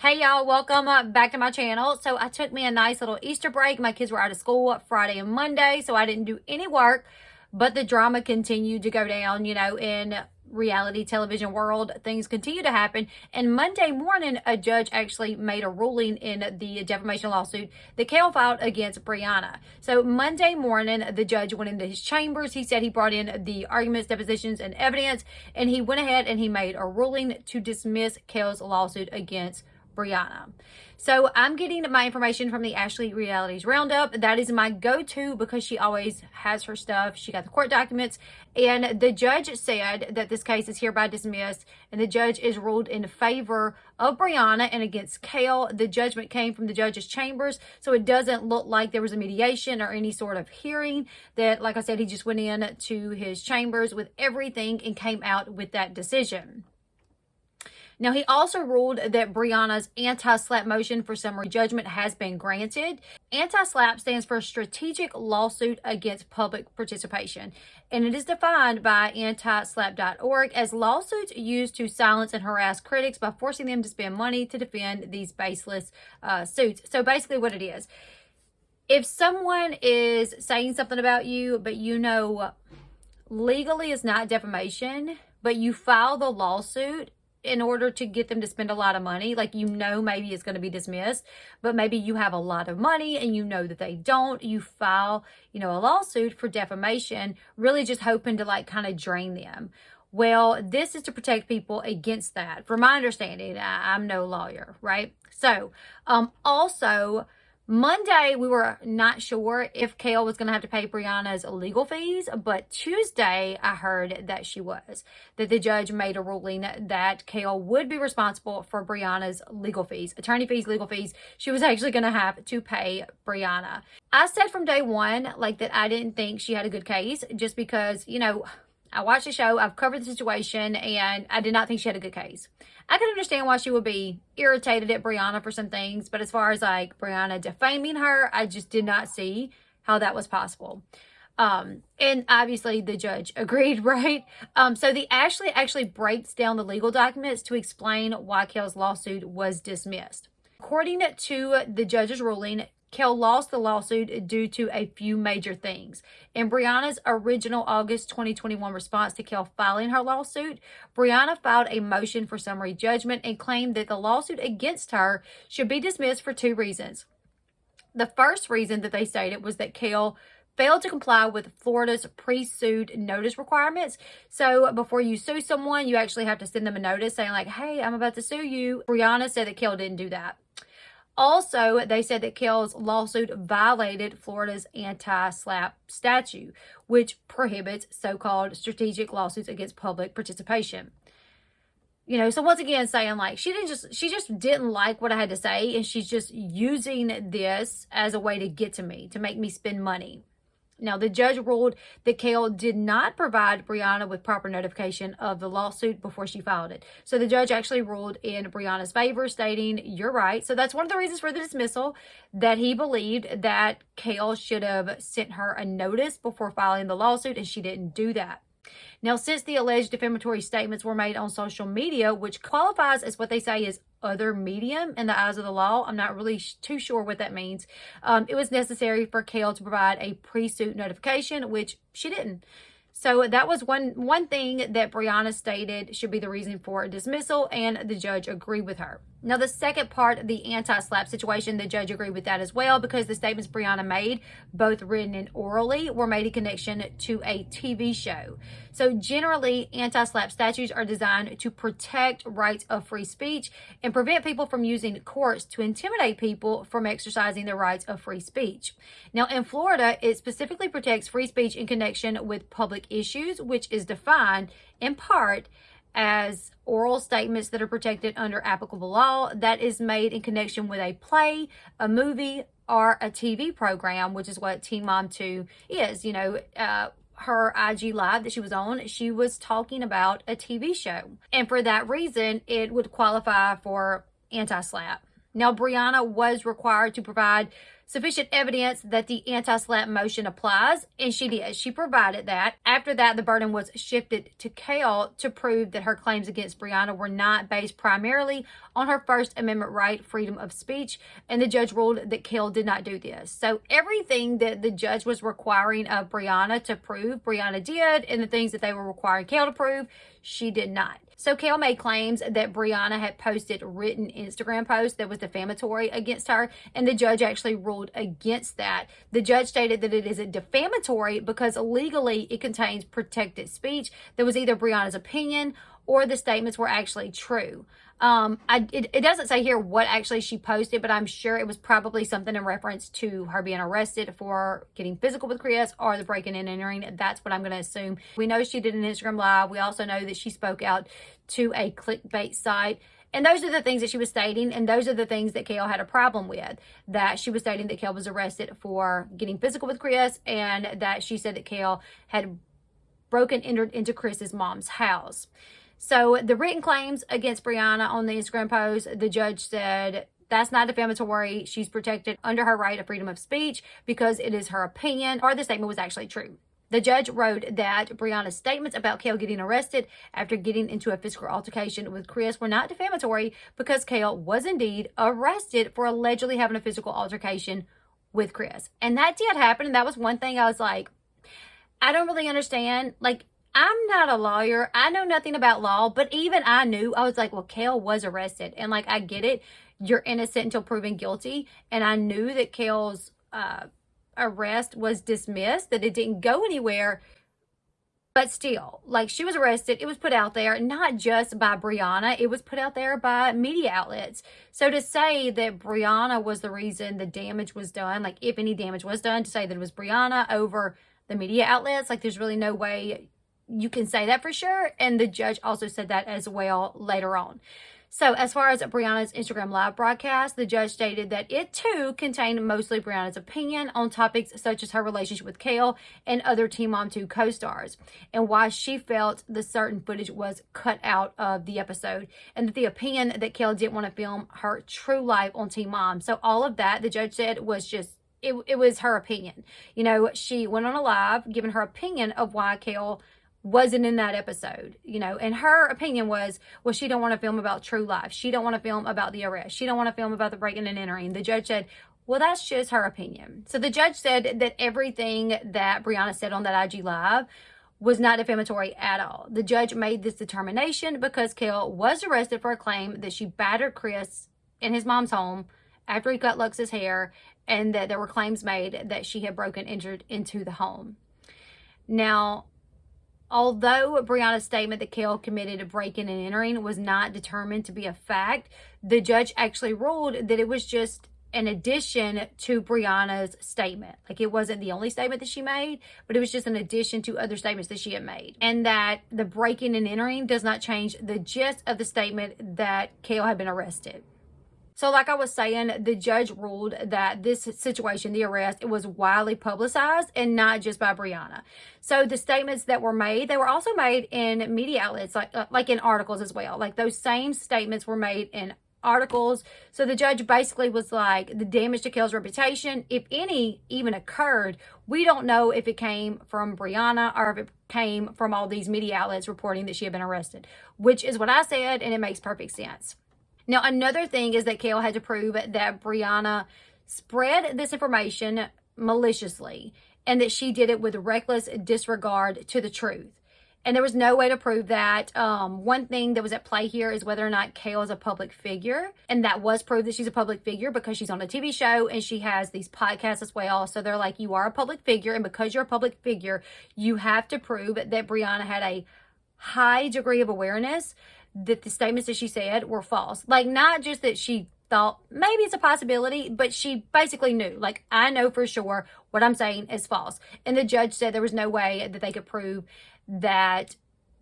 Hey y'all, welcome back to my channel. So I took me a nice little Easter break. My kids were out of school Friday and Monday, so I didn't do any work, but the drama continued to go down, in reality television world. Things continue to happen. And Monday morning, a judge actually made a ruling in the defamation lawsuit that Kail filed against Brianna. So Monday morning, the judge went into his chambers. He said he brought in the arguments, depositions, and evidence, and he went ahead and he made a ruling to dismiss Kail's lawsuit against Brianna. So I'm getting my information from the Ashley Realities Roundup. That is my go-to because she always has her stuff. She got the court documents, and the judge said that this case is hereby dismissed, and the judge is ruled in favor of Brianna and against Kail. The judgment came from the judge's chambers, so it doesn't look like there was a mediation or any sort of hearing. That, like I said, he just went in to his chambers with everything and came out with that decision. Now, he also ruled that Brianna's anti-SLAPP motion for summary judgment has been granted. Anti-SLAPP stands for Strategic Lawsuit Against Public Participation, and it is defined by anti-SLAPP.org as lawsuits used to silence and harass critics by forcing them to spend money to defend these baseless suits. So basically what it is, if someone is saying something about you, but legally it's not defamation, but you file the lawsuit in order to get them to spend a lot of money, like maybe it's going to be dismissed, but maybe you have a lot of money and that they don't, you file, a lawsuit for defamation, really just hoping to kind of drain them. Well, this is to protect people against that. From my understanding, I'm no lawyer, right? So, also, Monday, we were not sure if Kail was going to have to pay Brianna's legal fees, but Tuesday, I heard that that the judge made a ruling that Kail would be responsible for Brianna's legal fees, attorney fees, legal fees. She was actually going to have to pay Brianna. I said from day one, that I didn't think she had a good case just because, I watched the show, I've covered the situation, and I did not think she had a good case. I can understand why she would be irritated at Brianna for some things, but as far as Brianna defaming her, I just did not see how that was possible. And obviously the judge agreed, right? So the Ashley actually breaks down the legal documents to explain why Kail's lawsuit was dismissed. According to the judge's ruling, Kail lost the lawsuit due to a few major things. In Brianna's original August 2021 response to Kail filing her lawsuit, Brianna filed a motion for summary judgment and claimed that the lawsuit against her should be dismissed for two reasons. The first reason that they stated was that Kail failed to comply with Florida's pre-suit notice requirements. So before you sue someone, you actually have to send them a notice saying hey, I'm about to sue you. Brianna said that Kail didn't do that. Also, they said that Kail's lawsuit violated Florida's anti-SLAPP statute, which prohibits so-called strategic lawsuits against public participation. So once again, saying she just didn't like what I had to say, and she's just using this as a way to get to me, to make me spend money. Now, the judge ruled that Kail did not provide Brianna with proper notification of the lawsuit before she filed it. So the judge actually ruled in Brianna's favor, stating, you're right. So that's one of the reasons for the dismissal, that he believed that Kail should have sent her a notice before filing the lawsuit, and she didn't do that. Now, since the alleged defamatory statements were made on social media, which qualifies as what they say is other medium in the eyes of the law, I'm not really too sure what that means. It was necessary for Kail to provide a pre-suit notification, which she didn't. So that was one thing that Brianna stated should be the reason for dismissal, and the judge agreed with her. Now, the second part, the anti-SLAPP situation, the judge agreed with that as well, because the statements Brianna made, both written and orally, were made in connection to a TV show. So generally, anti-SLAPP statutes are designed to protect rights of free speech and prevent people from using courts to intimidate people from exercising their rights of free speech. Now, in Florida, it specifically protects free speech in connection with public issues, which is defined in part as oral statements that are protected under applicable law that is made in connection with a play, a movie, or a TV program, which is what Teen Mom 2 is. Her IG Live that she was on, she was talking about a TV show. And for that reason, it would qualify for anti-SLAPP. Now, Brianna was required to provide sufficient evidence that the anti-SLAPP motion applies, and she did. She provided that. After that, the burden was shifted to Kail to prove that her claims against Brianna were not based primarily on her First Amendment right, freedom of speech, and the judge ruled that Kail did not do this. So everything that the judge was requiring of Brianna to prove, Brianna did, and the things that they were requiring Kail to prove, she did not. So Kail made claims that Brianna had posted written Instagram posts that was defamatory against her, and the judge actually ruled against that. The judge stated that it is defamatory because legally it contains protected speech that was either Brianna's opinion or the statements were actually true. It doesn't say here what actually she posted, but I'm sure it was probably something in reference to her being arrested for getting physical with Chris or the breaking and entering. That's what I'm going to assume. We know she did an Instagram live. We also know that she spoke out to a clickbait site. And those are the things that she was stating, and those are the things that Kail had a problem with. That she was stating that Kail was arrested for getting physical with Chris, and that she said that Kail had entered into Chris's mom's house. So the written claims against Brianna on the Instagram post, the judge said that's not defamatory. She's protected under her right of freedom of speech because it is her opinion, or the statement was actually true. The judge wrote that Brianna's statements about Kail getting arrested after getting into a physical altercation with Chris were not defamatory because Kail was indeed arrested for allegedly having a physical altercation with Chris. And that did happen, and that was one thing I was like, I don't really understand. Like, I'm not a lawyer. I know nothing about law, but even I knew, I was like, well, Kail was arrested. And like, I get it. You're innocent until proven guilty. And I knew that Kail's arrest was dismissed, that it didn't go anywhere. But still, like, she was arrested. It was put out there, not just by Brianna. It was put out there by media outlets. So to say that Brianna was the reason the damage was done, like if any damage was done, to say that it was Brianna over the media outlets, like there's really no way you can say that for sure. And the judge also said that as well later on. So as far as Brianna's Instagram live broadcast, the judge stated that it too contained mostly Brianna's opinion on topics such as her relationship with Kail and other Teen Mom 2 co-stars, and why she felt the certain footage was cut out of the episode, and that the opinion that Kail didn't want to film her true life on Teen Mom. So all of that, the judge said, was just, it was her opinion. You know, she went on a live giving her opinion of why Kail wasn't in that episode, you know, and her opinion was, well, she don't want to film about true life. She don't want to film about the arrest. She don't want to film about the breaking and entering. The judge said, well, that's just her opinion. So the judge said that everything that Brianna said on that IG live was not defamatory at all. The judge made this determination because Kail was arrested for a claim that she battered Chris in his mom's home after he cut Lux's hair, and that there were claims made that she had entered into the home. Now, although Brianna's statement that Kail committed a break-in and entering was not determined to be a fact, the judge actually ruled that it was just an addition to Brianna's statement. Like, it wasn't the only statement that she made, but it was just an addition to other statements that she had made. And that the break-in and entering does not change the gist of the statement that Kail had been arrested. So like I was saying, the judge ruled that this situation, the arrest, it was widely publicized and not just by Brianna. So the statements that were made, they were also made in media outlets, like in articles as well. Like those same statements were made in articles. So the judge basically was like, the damage to Kail's reputation, if any even occurred, we don't know if it came from Brianna or if it came from all these media outlets reporting that she had been arrested, which is what I said, and it makes perfect sense. Now, another thing is that Kail had to prove that Brianna spread this information maliciously and that she did it with reckless disregard to the truth. And there was no way to prove that. One thing that was at play here is whether or not Kail is a public figure. And that was proved that she's a public figure because she's on a TV show and she has these podcasts as well. So they're like, you are a public figure. And because you're a public figure, you have to prove that Brianna had a high degree of awareness that the statements that she said were false. Like, not just that she thought maybe it's a possibility, but she basically knew, like, I know for sure what I'm saying is false. And the judge said there was no way that they could prove that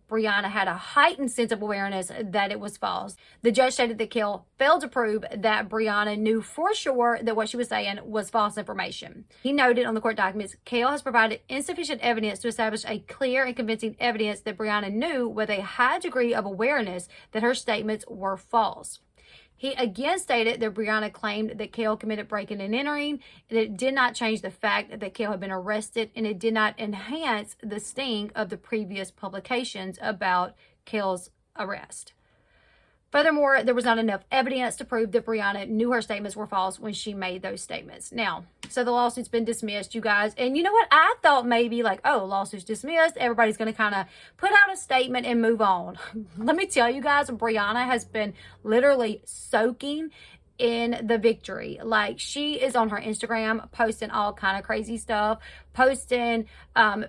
Brianna had a heightened sense of awareness that it was false. The judge stated that Kail failed to prove that Brianna knew for sure that what she was saying was false information. He noted on the court documents, Kail has provided insufficient evidence to establish a clear and convincing evidence that Brianna knew with a high degree of awareness that her statements were false. He again stated that Brianna claimed that Kail committed breaking and entering, and it did not change the fact that Kail had been arrested, and it did not enhance the sting of the previous publications about Kail's arrest. Furthermore, there was not enough evidence to prove that Brianna knew her statements were false when she made those statements. Now, so the lawsuit's been dismissed, you guys. And you know what? I thought maybe like, oh, lawsuit's dismissed. Everybody's going to kind of put out a statement and move on. Let me tell you guys, Brianna has been literally soaking in the victory. Like, she is on her Instagram posting all kind of crazy stuff, posting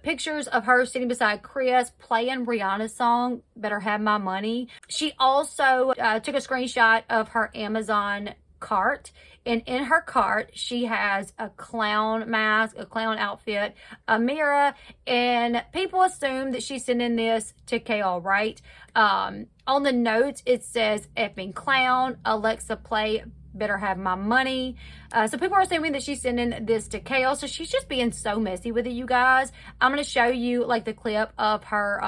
pictures of her sitting beside Chris playing Brianna's song Better Have My Money. She also took a screenshot of her Amazon cart, and in her cart she has a clown mask, a clown outfit, a mirror, and people assume that she's sending this to Kail, right? On the notes it says effing clown, Alexa play Better Have My Money. So people are assuming that she's sending this to Kail. So she's just being so messy with it, you guys. I'm going to show you like the clip of her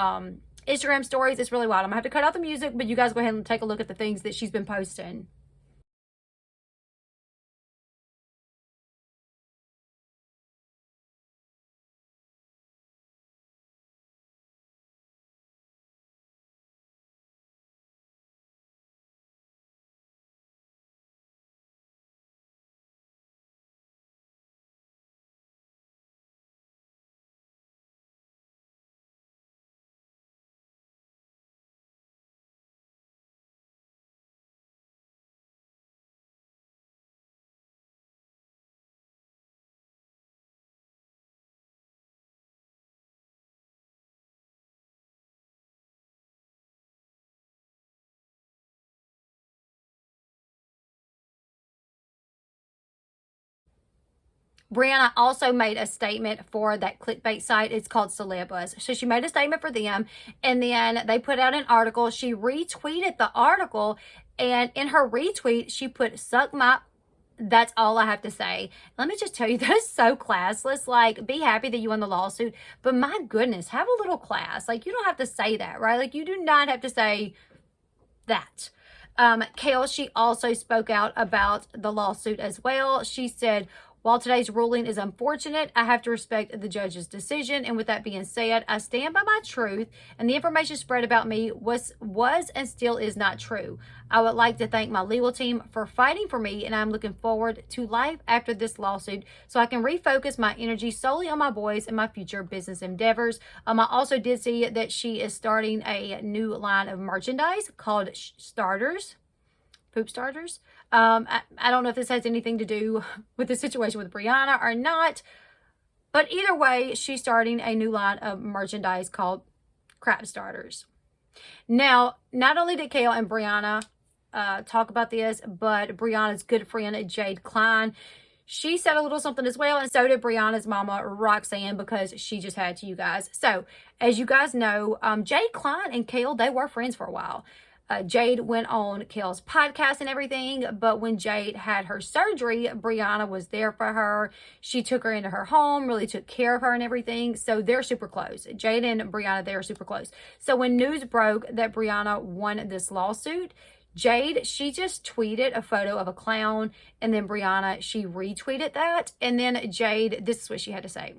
Instagram stories. It's really wild. I'm going to have to cut out the music, but you guys go ahead and take a look at the things that she's been posting. Brianna also made a statement for that clickbait site. It's called Celebus. So she made a statement for them, and then they put out an article. She retweeted the article, and in her retweet, she put, suck my... That's all I have to say. Let me just tell you, that is so classless. Like, be happy that you won the lawsuit, but my goodness, have a little class. Like, you don't have to say that, right? Like, you do not have to say that. Kail, she also spoke out about the lawsuit as well. She said, while today's ruling is unfortunate, I have to respect the judge's decision. And with that being said, I stand by my truth, and the information spread about me was and still is not true. I would like to thank my legal team for fighting for me, and I'm looking forward to life after this lawsuit so I can refocus my energy solely on my boys and my future business endeavors. I also did see that she is starting a new line of merchandise called Starters. Poop starters. I don't know if this has anything to do with the situation with Brianna or not, but either way, she's starting a new line of merchandise called crap starters. Now, not only did Kail and Brianna talk about this, but Brianna's good friend Jade Klein, she said a little something as well, and so did Brianna's mama Roxanne, because she just had to, you guys. So as you guys know, Jade Klein and Kail, they were friends for a while. Jade went on Kail's podcast and everything, but when Jade had her surgery, Brianna was there for her. She took her into her home, really took care of her and everything. So they're super close. Jade and Brianna, they're super close. So when news broke that Brianna won this lawsuit, Jade, she just tweeted a photo of a clown, and then Brianna, she retweeted that. And then Jade, this is what she had to say.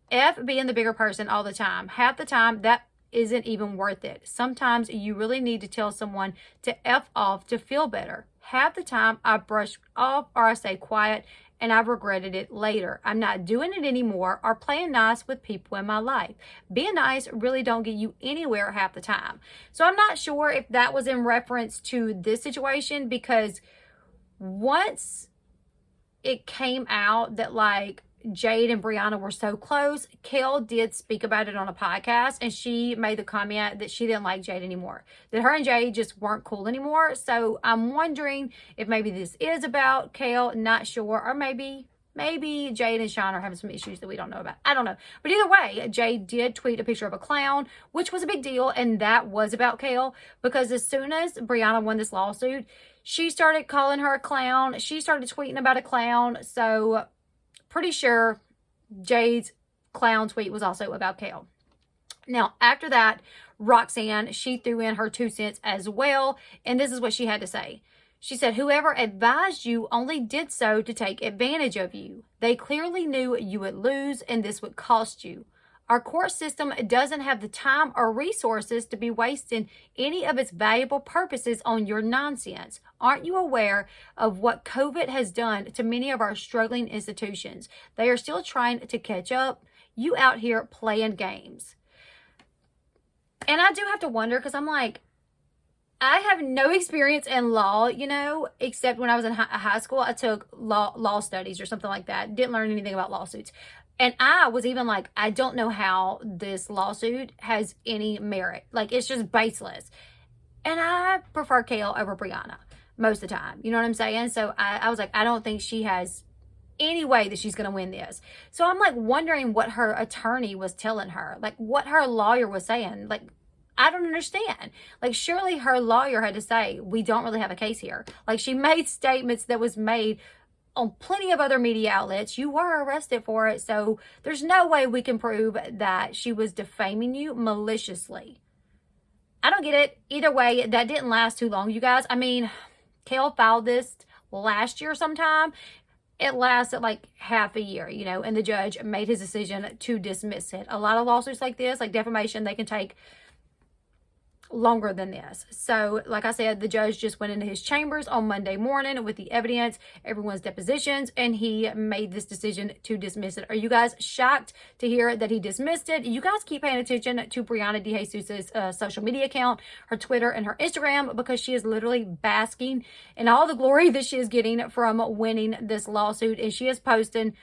F being the bigger person all the time. Half the time, that isn't even worth it. Sometimes you really need to tell someone to F off to feel better. Half the time I brush off or I stay quiet, and I've regretted it later. I'm not doing it anymore or playing nice with people in my life. Being nice really don't get you anywhere half the time. So I'm not sure if that was in reference to this situation, because once it came out that like Jade and Brianna were so close, Kail did speak about it on a podcast, and she made the comment that she didn't like Jade anymore, that her and Jade just weren't cool anymore. So I'm wondering if maybe this is about Kail, not sure, or maybe Jade and Sean are having some issues that we don't know about. I don't know. But either way, Jade did tweet a picture of a clown, which was a big deal, and that was about Kail, because as soon as Brianna won this lawsuit, she started calling her a clown. She started tweeting about a clown. So pretty sure Jade's clown tweet was also about Kail. Now, after that, Roxanne, she threw in her 2 cents as well, and this is what she had to say. She said, whoever advised you only did so to take advantage of you. They clearly knew you would lose and this would cost you. Our court system doesn't have the time or resources to be wasting any of its valuable purposes on your nonsense. Aren't you aware of what COVID has done to many of our struggling institutions? They are still trying to catch up. You out here playing games. And I do have to wonder, because I'm like, I have no experience in law, you know, except when I was in high school, I took law studies or something like that. Didn't learn anything about lawsuits. And I was even like, I don't know how this lawsuit has any merit. Like, it's just baseless. And I prefer Kail over Brianna most of the time. You know what I'm saying? So I was like, I don't think she has any way that she's going to win this. So I'm like wondering what her attorney was telling her, like what her lawyer was saying. Like, I don't understand. Like, surely her lawyer had to say, we don't really have a case here. Like, she made statements that was made on plenty of other media outlets. You were arrested for it. So there's no way we can prove that she was defaming you maliciously. I don't get it. Either way, that didn't last too long, you guys. I mean, Kail filed this last year sometime. It lasted like half a year, you know, and the judge made his decision to dismiss it. A lot of lawsuits like this, like defamation, they can take longer than this. So like I said, the judge just went into his chambers on Monday morning with the evidence, everyone's depositions, and he made this decision to dismiss it. Are you guys shocked to hear that he dismissed it? You guys keep paying attention to Briana Dejesus' social media account, her Twitter and her Instagram, because she is literally basking in all the glory that she is getting from winning this lawsuit, and she is posting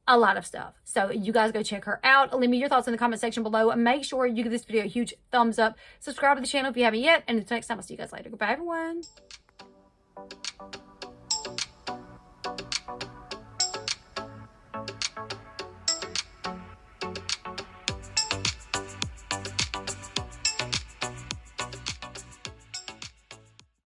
a lot of stuff. So you guys go check her out. Leave me your thoughts in the comment section below. Make sure you give this video a huge thumbs up. Subscribe to the channel if you haven't yet. And until next time, I'll see you guys later. Goodbye, everyone.